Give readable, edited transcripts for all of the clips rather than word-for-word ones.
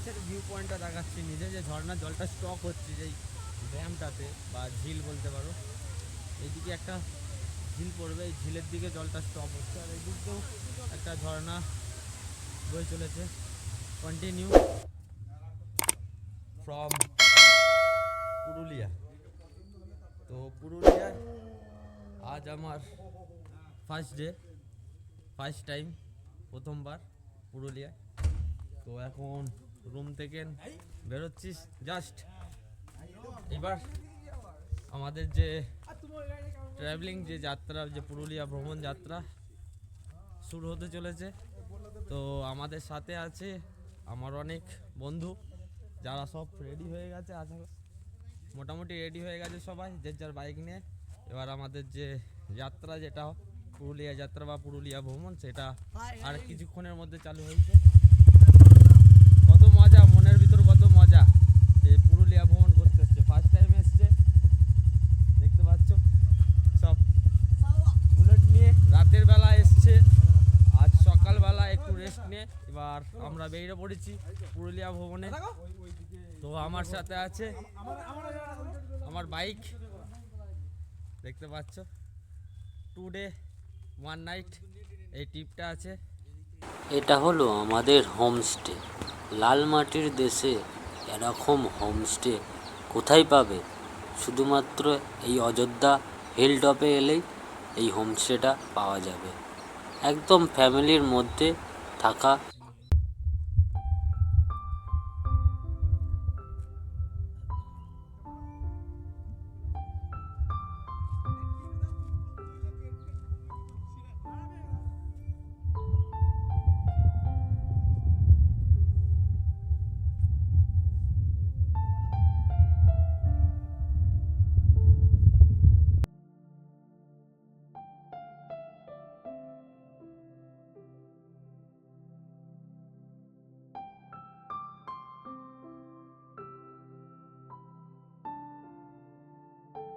কাছের ভিউ পয়েন্টটা দেখাচ্ছি, নিজে যে ঝর্ণার জলটা স্টক হচ্ছে যেই ড্যামটাতে বা ঝিল বলতে পারো, এইদিকে একটা ঝিল পড়বে, এই ঝিলের দিকে জলটা স্টপ হচ্ছে, আর এই দিকেও একটা ঝর্ণা বয়ে চলেছে কন্টিনিউ ফ্রম পুরুলিয়া। তো পুরুলিয়ায় আজ আমার ফার্স্ট টাইম, প্রথমবার পুরুলিয়ায়। তো এখন রুম থেকে বেরোচ্ছি জাস্ট। এবার আমাদের যে ট্রাভেলিং যে যাত্রা, যে পুরুলিয়া ভ্রমণ যাত্রা শুরু হতে চলেছে। তো আমাদের সাথে আছে আমার অনেক বন্ধু, যারা সব রেডি হয়ে গেছে, মোটামুটি রেডি হয়ে গেছে সবাই যে যার বাইক নিয়ে। এবার আমাদের যে যাত্রা, যেটা পুরুলিয়া যাত্রা বা পুরুলিয়া ভ্রমণ, সেটা আর কিছুক্ষণের মধ্যে চালু হয়েছে। কত মজা, মনের ভিতর কত মজা যে পুরুলিয়া ভ্রমণ করতে এসছে, ফার্স্ট টাইম এসছে। দেখতে পাচ্ছ সব বুলেট নিয়ে, রাতের বেলা এসছে, আজ সকালবেলা একটু রেস্ট নিয়ে এবার আমরা বেরিয়ে পড়েছি পুরুলিয়া ভ্রমণে। তো আমার সাথে আছে আমার বাইক, দেখতে পাচ্ছ। 2 ডে 1 নাইট এই ট্রিপটা আছে। এটা হলো আমাদের হোমস্টে। লাল মাটির দেশে এরকম হোমস্টে কোথায় পাবে? শুধুমাত্র এই অযোধ্যা হিল টপে এলেই এই হোমস্টেটা পাওয়া যাবে। একদম ফ্যামিলির মধ্যে থাকা।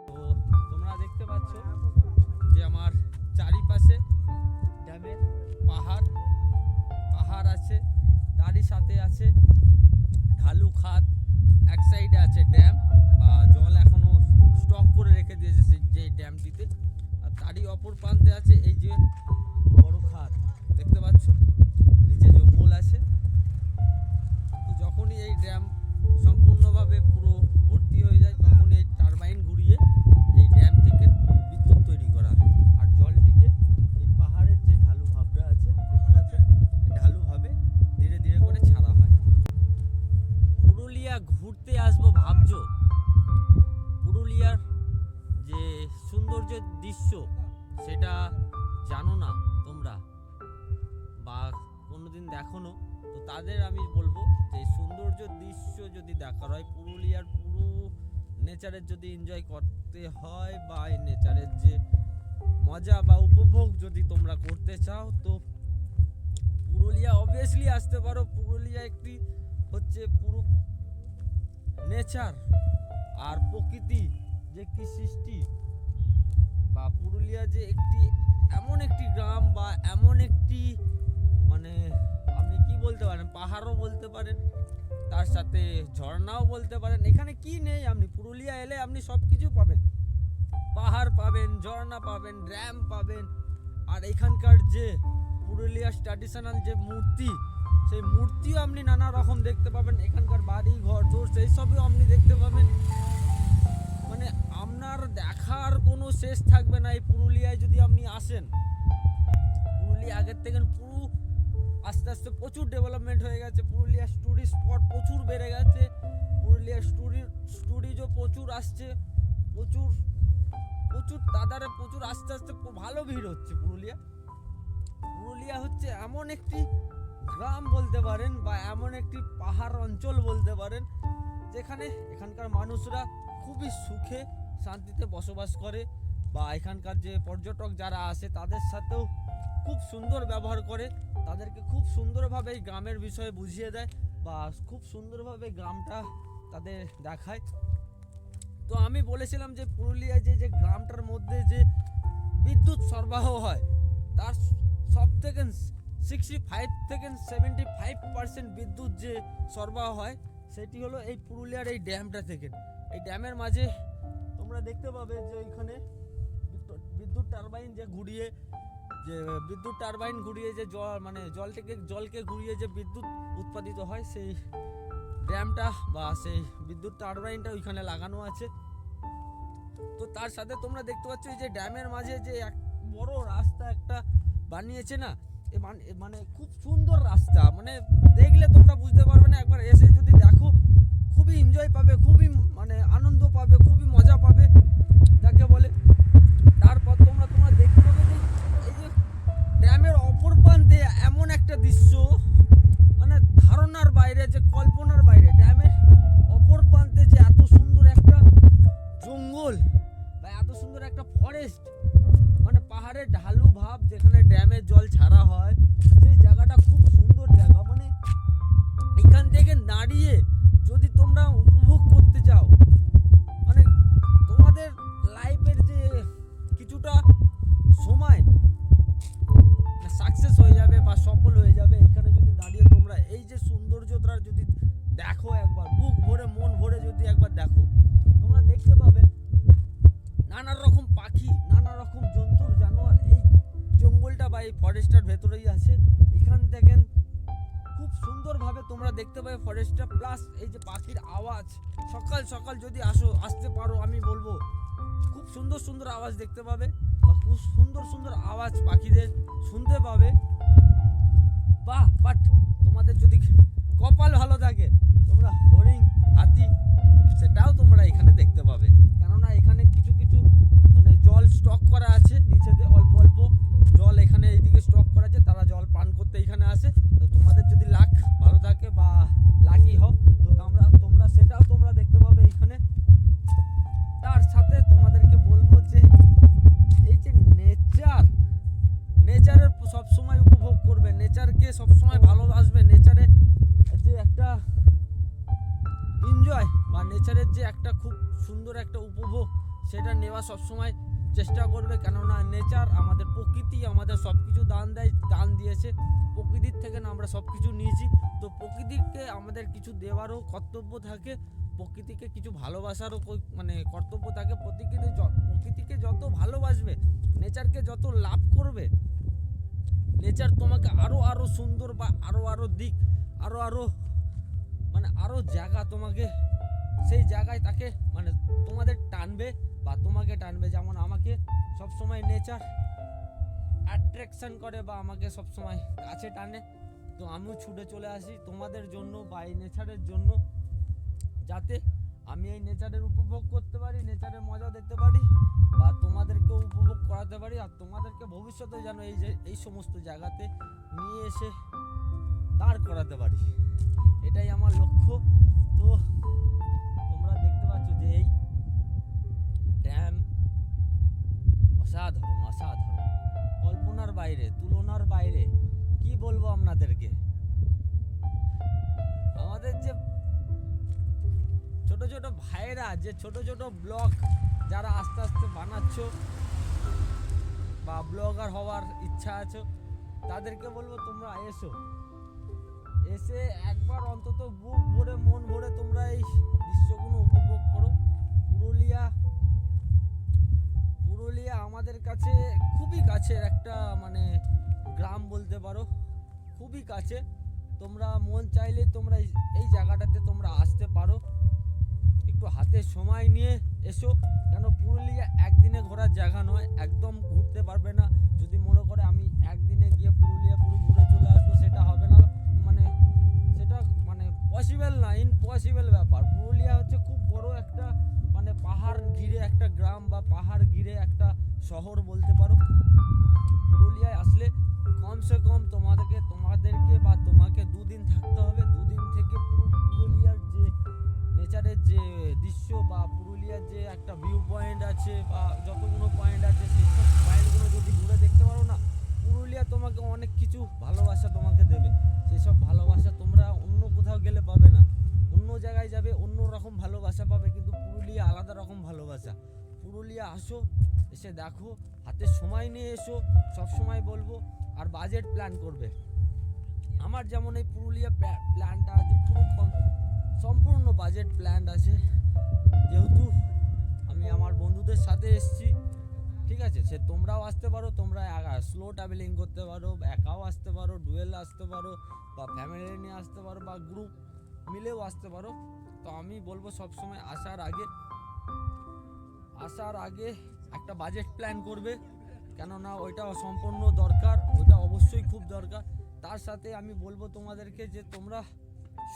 তো তোমরা দেখতে পাচ্ছ যে আমার চারিপাশে ড্যামের পাহাড় আছে, তারই সাথে আছে ঢালু খাত। এক সাইডে আছে ড্যাম বা জল এখনো স্টক করে রেখে দিয়েছে যে ড্যামটিতে, আর তারই অপর প্রান্তে আছে এই যে বড় খাত, দেখতে পাচ্ছ নিচে জঙ্গল আছে। তো যখনই এই ড্যাম সম্পূর্ণভাবে পুরো ভর্তি হয়ে যায়, তখন এই টারবাইন ঘুরিয়ে এই ড্যাম থেকে বিদ্যুৎ তৈরি করা হয়, আর জলটিকে এই পাহাড়ের যে ঢালু ভাবটা আছে, দেখতে পাচ্ছেন, ঢালুভাবে ধীরে ধীরে করে ছাড়া হয়। পুরুলিয়া ঘুরতে আসবো ভাবছো, পুরুলিয়ার যে সৌন্দর্যের দৃশ্য সেটা জানো না তোমরা বা কোনোদিন দেখোনো, তো তাদের আমি বলবো যে সৌন্দর্য দৃশ্য যদি দেখার হয়, পুরুলিয়ার পুরো নেচারের যদি এনজয় করতে হয় বা এই নেচারের যে মজা বা উপভোগ যদি তোমরা করতে চাও, তো পুরুলিয়া অবভিয়াসলি আসতে পারো। পুরুলিয়া একটি হচ্ছে পুরো নেচার আর প্রকৃতি যে একটি সৃষ্টি, বা পুরুলিয়া যে একটি এমন একটি গ্রাম বা এমন একটি, মানে আপনি কি বলতে পারেন, পাহাড়ও বলতে পারেন, তার সাথে ঝর্ণাও বলতে পারেন। এখানে কি নেই, আপনি পুরুলিয়া এলে আপনি সব কিছু পাবেন, পাহাড় পাবেন, ঝর্ণা পাবেন, ড্যাম পাবেন, আর এখানকার যে পুরুলিয়ার ট্র্যাডিশনাল যে মূর্তি, সেই মূর্তিও আপনি নানা রকম দেখতে পাবেন। এখানকার বাড়ি ঘর দোর সেই সবও আপনি দেখতে পাবেন। মানে আপনার দেখার কোনো শেষ থাকবে না এই পুরুলিয়ায় যদি আপনি আসেন। পুরুলিয়া আগের থেকে পুরো আস্তে আস্তে প্রচুর ডেভেলপমেন্ট হয়ে গেছে। পুরুলিয়ার টুরিস্ট স্পট প্রচুর বেড়ে গেছে, পুরুলিয়ার টুরিস্টও প্রচুর আসছে, প্রচুর তাদের প্রচুর আস্তে আস্তে ভালো ভিড় হচ্ছে। পুরুলিয়া হচ্ছে এমন একটি গ্রাম বলতে পারেন বা এমন একটি পাহাড় অঞ্চল বলতে পারেন, যেখানে এখানকার মানুষরা খুবই সুখে শান্তিতে বসবাস করে, বা এখানকার যে পর্যটক যারা আসে তাদের সাথেও খুব সুন্দর ব্যবহার করে, তাদেরকে খুব সুন্দরভাবে এই গ্রামের বিষয়ে বুঝিয়ে দেয় বা খুব সুন্দরভাবে গ্রামটা তাদের দেখায়। তো আমি বলেছিলাম যে পুরুলিয়ায় যে গ্রামটার মধ্যে যে বিদ্যুৎ সরবরাহ হয়, তার সব থেকে 65 থেকে 75% বিদ্যুৎ যে সরবরাহ হয় সেটি হলো এই পুরুলিয়ার এই ড্যামটা থেকে। এই ড্যামের মাঝে তোমরা দেখতে পাবে যে এখানে বিদ্যুৎ টারবাইন যে ঘুরিয়ে যে জলকে ঘুরিয়ে যে বিদ্যুৎ উৎপাদিত হয়, সেই ড্যামটা বা সেই বিদ্যুৎ টারবাইনটা ওইখানে লাগানো আছে। তো তার সাথে তোমরা দেখতে পাচ্ছ এই যে ড্যামের মাঝে যে এক বড় রাস্তা একটা বানিয়েছে না, মানে খুব সুন্দর রাস্তা, মানে দেখলে তোমরা বুঝতে পারবে না, একবার এসে যদি দেখো খুবই এনজয় পাবে, খুবই মানে আনন্দ পাবে, খুবই মজা পাবে যাকে বলে। তারপর তোমরা দেখতে পাবে যে এই যে ড্যামের অপর প্রান্তে এমন একটা দৃশ্য, মানে ধারণার বাইরে, যে কল্পনার বাইরে। ড্যামের অপর প্রান্তে যে এত সুন্দর একটা জঙ্গল বা এত সুন্দর একটা ফরেস্ট, মানে পাহাড়ের ঢালু ভাব যেখানে ড্যামের জল ছাড়া হয়, সেই জায়গাটা খুব সুন্দর জায়গা। মানে এখান থেকে দাঁড়িয়ে যদি তোমরা উপভোগ করতে চাও, মানে তোমাদের লাইফের যে কিছুটা সময় সাকসেস হয়ে যাবে বা সফল হয়ে যাবে এখানে যদি দাঁড়িয়ে তোমরা এই যে সৌন্দর্যটা যদি দেখো, একবার বুক ভরে মন ভরে যদি একবার দেখো, তোমরা দেখতে পাবে নানা রকম পাখি, নানা রকম জন্তুর জানোয়ার এই জঙ্গলটা বা এই ফরেস্টটার ভেতরেই আছে। এখান থেকে খুব সুন্দরভাবে তোমরা দেখতে পাবে ফরেস্টটা, প্লাস এই যে পাখির আওয়াজ। সকাল সকাল যদি আসতে পারো, আমি বলবো খুব সুন্দর সুন্দর আওয়াজ দেখতে পাবে বা খুব সুন্দর সুন্দর আওয়াজ পাখিদের শুনতে পাবে। বাট তোমাদের যদি কপাল ভালো থাকে, তোমরা হরিণ, হাতি সেটাও তোমরা এখানে দেখতে পাবে। কেননা এখানে কিছু কিছু মানে জল স্টক করা আছে নিচেতে, অল্প অল্প জল এখানে এইদিকে স্টক করা আছে, তারা জল পান করতে এখানে আসে। তো তোমাদের যদি লাক ভালো থাকে বা লাকি হও, তো তোমরা সেটাও তোমরা দেখতে পাবে এখানে। তার সাথে তোমাদেরকে বলবো যে এই যে নেচারের সবসময় উপভোগ করবে, নেচারকে সবসময় ভালোবাসবে, নেচারে যে একটা এনজয় বা নেচারের যে একটা খুব সুন্দর একটা উপভোগ, সেটা নেওয়া সবসময় চেষ্টা করবে। কেননা নেচার আমাদের, প্রকৃতি আমাদের সব কিছু দান দিয়েছে। প্রকৃতির থেকে না আমরা সব কিছু নিয়েছি, তো প্রকৃতিকে আমাদের কিছু দেওয়ারও কর্তব্য থাকে, প্রকৃতিকে কিছু ভালোবাসারও মানে কর্তব্য থাকে। প্রকৃতিকে যত ভালোবাসবে, নেচারকে যত লাভ করবে, নেচার তোমাকে আরো সুন্দর বা আরো দিক, আরো জায়গা তোমাকে, সেই জায়গায় তাকে মানে তোমাদের টানবে বা তোমাকে টানবে। যেমন আমাকে সবসময় নেচার অ্যাট্রাকশন করে বা আমাকে সবসময় কাছে টানে, তো আমিও ছুটে চলে আসি তোমাদের জন্য বা এই নেচারের জন্য, যাতে আমি এই নেচারের উপভোগ করতে পারি, নেচারের মজা দেখতে পারি বা তোমাদেরকেও উপভোগ করাতে পারি, আর তোমাদেরকে ভবিষ্যতে যেন এই সমস্ত জায়গাতে নিয়ে এসে দাঁড় করাতে পারি, এটাই আমার লক্ষ্য। তো তোমরা দেখতে পাচ্ছ যে এই ড্যাম অসাধারণ, কল্পনার বাইরে, তুলনার বাইরে। কি বলবো আপনাদেরকে, আমাদের যে ছোট ছোট ভাইরা, যে ছোট ছোট ব্লগ যারা আস্তে আস্তে বানাচ্ছ বা ব্লগার হওয়ার ইচ্ছা আছে, তাদেরকে বলবো তোমরা এসে একবার অন্তত বুক ভরে মন ভরে তোমরা এই দৃশ্যগুলো উপভোগ করো। পুরুলিয়া আমাদের কাছে খুবই কাছের একটা মানে গ্রাম বলতে পারো, খুবই কাছে। তোমরা মন চাইলে তোমরা এই জায়গাটাতে তোমরা আসতে পারো, একটু হাতে সময় নিয়ে এসো। কেন পুরুলিয়া একদিনে ঘোরার জায়গা নয়, একদম ঘুরতে পারবে না। যদি মনে করে আমি একদিনে গিয়ে পুরুলিয়া পুরো ঘুরে চলে আসবো, সেটা হবে না, সেটা পসিবল না, ইম্পসিবল ব্যাপার। পুরুলিয়া হচ্ছে খুব বড় একটা মানে পাহাড় ঘিরে একটা গ্রাম বা পাহাড় ঘিরে একটা শহর বলতে পারো। পুরুলিয়ায় আসলে কমসে কম তোমাদেরকে বা তোমাকে 2 দিন থাকতে হবে। 2 দিন থেকে পুরুলিয়ার যে নেচারের যে দৃশ্য বা পুরুলিয়ার যে একটা ভিউ পয়েন্ট আছে বা যতগুলো পয়েন্ট আছে, সেই সব পয়েন্টগুলো যদি ঘুরে দেখতে পারো না, পুরুলিয়া তোমাকে অনেক কিছু ভালোবাসা তোমাকে দেবে। সেসব ভালোবাসা তোমরা অন্য কোথাও গেলে পাবে না, অন্য জায়গায় যাবে অন্য রকম ভালোবাসা পাবে, কিন্তু পুরুলিয়া আলাদা রকম ভালোবাসা। পুরুলিয়া আসো, এসে দেখো, হাতে সময় নিয়ে এসো, সব সময় বলবো। আর বাজেট প্ল্যান করবে, আমার যেমন এই পুরুলিয়া প্ল্যানটা আছে পুরো সম্পূর্ণ বাজেট প্ল্যান আছে, যেহেতু আমি আমার বন্ধুদের সাথে এসেছি, ঠিক আছে, সে তোমরাও আসতে পারো, তোমরা স্লো ট্রাভেলিং করতে পারো, একাও আসতে পারো, ডুয়েল আসতে পারো, বা ফ্যামিলি নিয়ে আসতে পারো, বা গ্রুপ মিলেও আসতে পারো। তো আমি বলবো সবসময় আসার আগে একটা বাজেট প্ল্যান করবে, কেননা ওইটা সম্পূর্ণ দরকার, ওইটা অবশ্যই খুব দরকার। তার সাথে আমি বলবো তোমাদেরকে যে তোমরা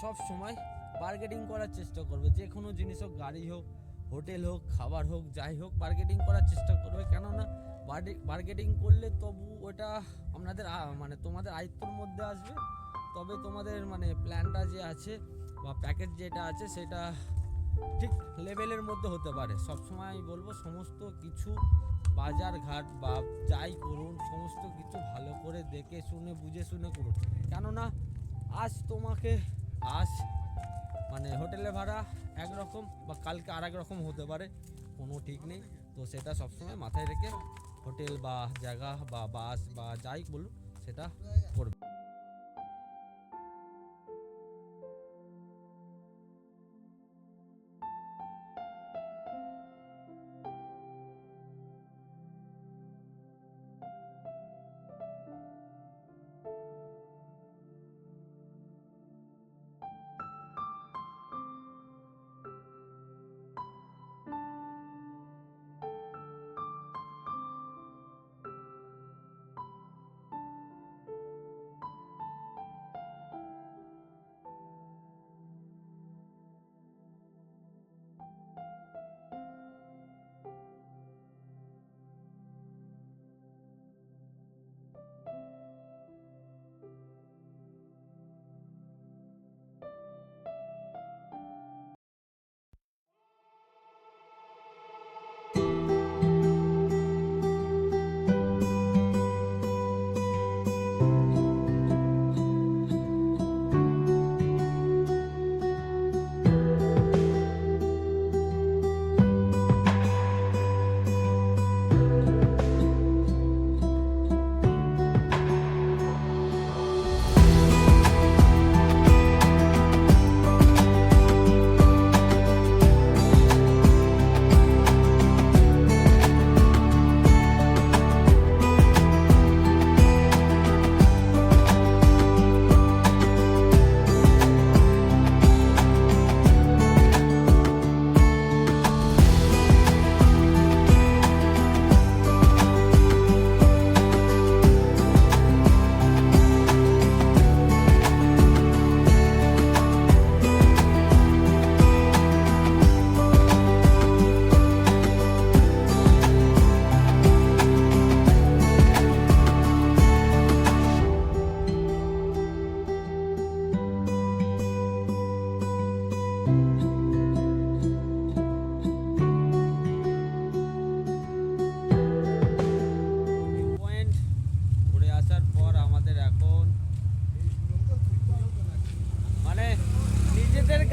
সব সময় বার্গেটিং করার চেষ্টা করবে, যে কোনো জিনিস হোক, গাড়ি হোক, হোটেল হোক, খাবার হোক, যাই হোক, বার্গেটিং করার চেষ্টা করবে, কেননা বার্গেটিং করলে তবু ওটা আপনাদের মানে তোমাদের আয়ত্তর মধ্যে আসবে, তবে তোমাদের মানে প্ল্যানটা যে আছে বা প্যাকেজ যেটা আছে সেটা ঠিক লেভেলের মধ্যে হতে পারে। সবসময় আমি বলবো সমস্ত কিছু বাজার ঘাট বা যাই করুন সমস্ত কিছু ভালো করে দেখে শুনে বুঝে শুনে করুন, কেননা আজ মানে হোটেলের ভাড়া একরকম বা কালকে আর এক রকম হতে পারে, কোনো ঠিক নেই। তো সেটা সবসময় মাথায় রেখে হোটেল বা জায়গা বা বাস বা যাই বলুন সেটা করবে।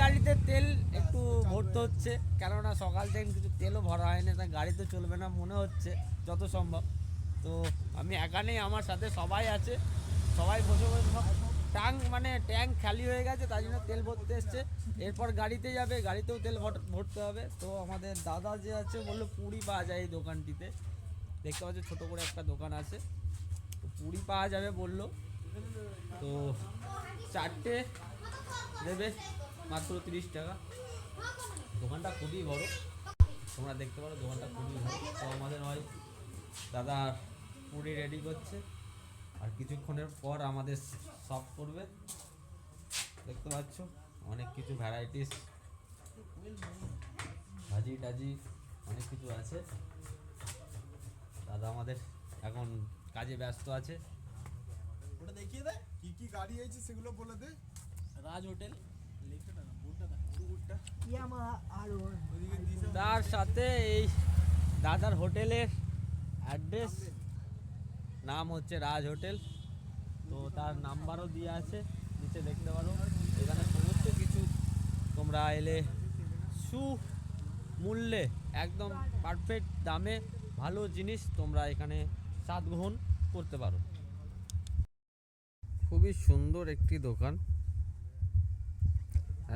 গাড়িতে তেল একটু ভরতে হচ্ছে, কেননা সকাল থেকে কিছু তেলও ভরা হয়নি, তাই গাড়ি তো চলবে না মনে হচ্ছে যত সম্ভব। তো আমি একা নেই, আমার সাথে সবাই আছে, সবাই বসে বসে সব ট্যাঙ্ক খালি হয়ে গেছে, তাই জন্য তেল ভরতে এসছে। এরপর গাড়িতে যাবে, গাড়িতেও তেল ভরতে হবে। তো আমাদের দাদা যে আছে বললো পুরি পাওয়া যায় এই দোকানটিতে, দেখতে পাচ্ছি ছোটো করে একটা দোকান আছে, তো পুরি পাওয়া যাবে বললো। তো 4টে দেবে মাত্র 30 টাকা। দোকানটা খুবই বড়, তোমরা দেখতে পারো দোকানটা খুবই বড়। তো আমাদের হয় দাদা পুরি রেডি করছে, আর কিছুক্ষণের পর আমাদের সার্ভ করবে। দেখতে পাচ্ছ অনেক কিছু ভ্যারাইটিস, ভাজি টাজি অনেক কিছু আছে। দাদা আমাদের এখন কাজে ব্যস্ত আছে। ওটা দেখিয়ে দে কি কি গাড়ি আছে সেগুলো বলে দে। রাজ হোটেল, ওদিকে তার সাথে এই দাদার হোটেলের অ্যাড্রেস নাম হচ্ছে রাজ হোটেল। তো তার নাম্বারও দেওয়া আছে নিচে দেখতে পারো। এখানে সমস্ত কিছু তোমরা এলে সুমূল্যে একদম পারফেক্ট দামে ভালো জিনিস তোমরা এখানে স্বাদ গ্রহণ করতে পারো। খুবই সুন্দর একটি দোকান,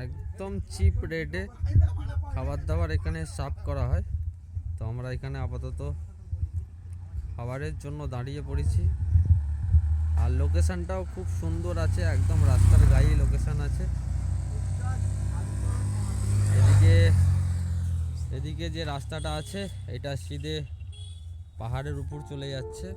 একদম চিপ রেটে খাবার দাবার এখানে সার্ভ করা হয়। তো আমরা এখানে আপাতত খাবারের জন্য দাঁড়িয়ে পড়েছি। আর লোকেশনটাও খুব সুন্দর আছে, একদম রাস্তার গায়ে লোকেশন আছে। এদিকে যে রাস্তাটা আছে এটা সিধে পাহাড়ের উপর চলে যাচ্ছে।